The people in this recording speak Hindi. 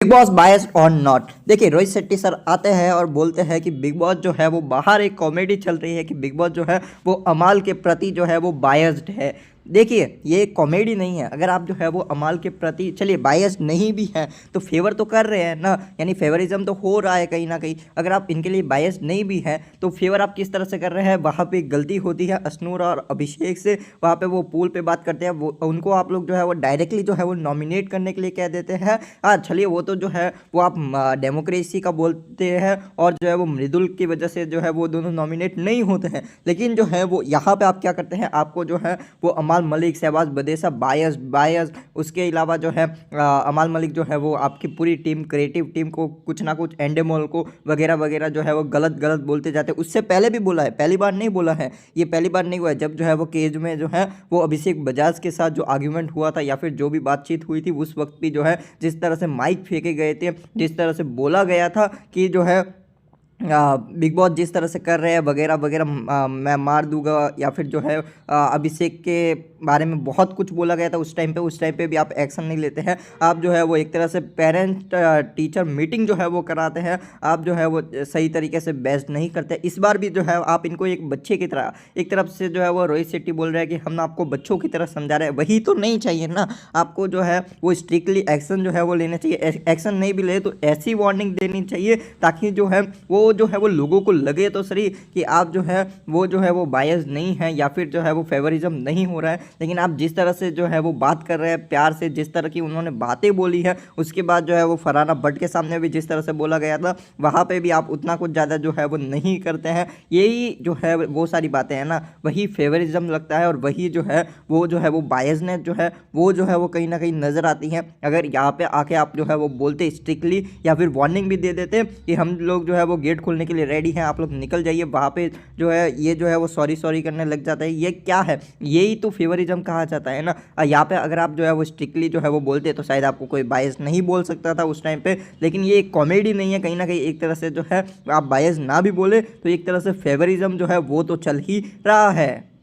बिग बॉस बायस्ड और नॉट। देखिए रोहित शेट्टी सर आते हैं और बोलते हैं कि बिग बॉस जो है वो बाहर एक कॉमेडी चल रही है कि बिग बॉस जो है वो अमाल के प्रति जो है वो बायस्ड है। देखिए ये कॉमेडी नहीं है। अगर आप जो है वो अमाल के प्रति चलिए बायस्ड नहीं भी है तो फेवर तो कर रहे हैं ना, यानी फेवरिज्म तो हो रहा है कहीं ना कहीं। अगर आप इनके लिए बायस्ड नहीं भी है तो फेवर आप किस तरह से कर रहे हैं, वहाँ पे गलती होती है अश्नूर और अभिषेक से। वहाँ पे वो पूल पे बात करते हैं, वो उनको आप लोग जो है वो डायरेक्टली जो है वो नॉमिनेट करने के लिए कह देते हैं। हाँ चलिए वो तो जो है वो आप डेमोक्रेसी का बोलते हैं और जो है वो मृदुल की वजह से जो है वो दोनों नॉमिनेट नहीं होते हैं। लेकिन जो है वो यहाँ पे आप क्या करते हैं, आपको जो है वो अमाल मलिक, शहबाज बदेसा बायस बायस, उसके अलावा जो है अमाल मलिक जो है वो आपकी पूरी टीम, क्रिएटिव टीम को कुछ ना कुछ एंडेमोल को वगैरह वगैरह जो है वो गलत गलत बोलते जाते हैं। उससे पहले भी बोला है, पहली बार नहीं बोला है, ये पहली बार नहीं हुआ है। जब जो है वो केज में जो है वो अभिषेक बजाज के साथ जो आर्ग्यूमेंट हुआ था या फिर जो भी बातचीत हुई थी उस वक्त भी जो है जिस तरह से माइक फेंके गए थे, जिस तरह से बोला गया था कि जो है बिग बॉस जिस तरह से कर रहे हैं वगैरह वगैरह, मैं मार दूंगा, या फिर जो है अभिषेक के बारे में बहुत कुछ बोला गया था उस टाइम पे भी आप एक्शन नहीं लेते हैं। आप जो है वो एक तरह से पेरेंट टीचर मीटिंग जो है वो कराते हैं, आप जो है वो सही तरीके से बेस्ट नहीं करते। इस बार भी जो है आप इनको एक बच्चे की तरह, एक तरफ से जो है वो रोहित शेट्टी बोल रहे हैं कि हम आपको बच्चों की तरह समझा रहे हैं, वही तो नहीं चाहिए ना। आपको जो है वो स्ट्रिक्टली एक्शन जो है वो लेना चाहिए। एक्शन नहीं भी ले तो ऐसी वार्निंग देनी चाहिए ताकि जो है वो लोगों को लगे तो सही कि आप जो है वो बायस नहीं है या फिर जो है वो फेवरिज्म नहीं हो रहा है। लेकिन आप जिस तरह से जो है वो बात कर रहे हैं प्यार से, जिस तरह की उन्होंने बातें बोली है, उसके बाद जो है वो फरहाना भट्ट के सामने भी जिस तरह से बोला गया था वहाँ पे भी आप उतना कुछ ज़्यादा जो है वो नहीं करते हैं। यही जो है वो सारी बातें हैं ना, वही फेवरिज्म लगता है और वही जो है वो बायसनेस जो है वो कहीं ना कहीं नज़र आती है। अगर यहाँ पे आके आप जो है वो बोलते स्ट्रिक्टली या फिर वार्निंग भी दे देते कि हम लोग जो है वो गेट खोलने के लिए रेडी हैं, आप लोग निकल जाइए, वहाँ पे जो है ये जो है वो सॉरी करने लग जाता है। ये क्या है, यही तो फेवरिज्म कहा जाता है ना। यहाँ पे अगर आप जो है वो स्ट्रिक्टली जो है वो बोलते तो शायद आपको कोई बायस नहीं बोल सकता था उस टाइम पे। लेकिन ये कॉमेडी नहीं है, कहीं ना कहीं एक तरह से जो है आप बायस ना भी बोले तो एक तरह से फेवरिज्म जो है वो तो चल ही रहा है।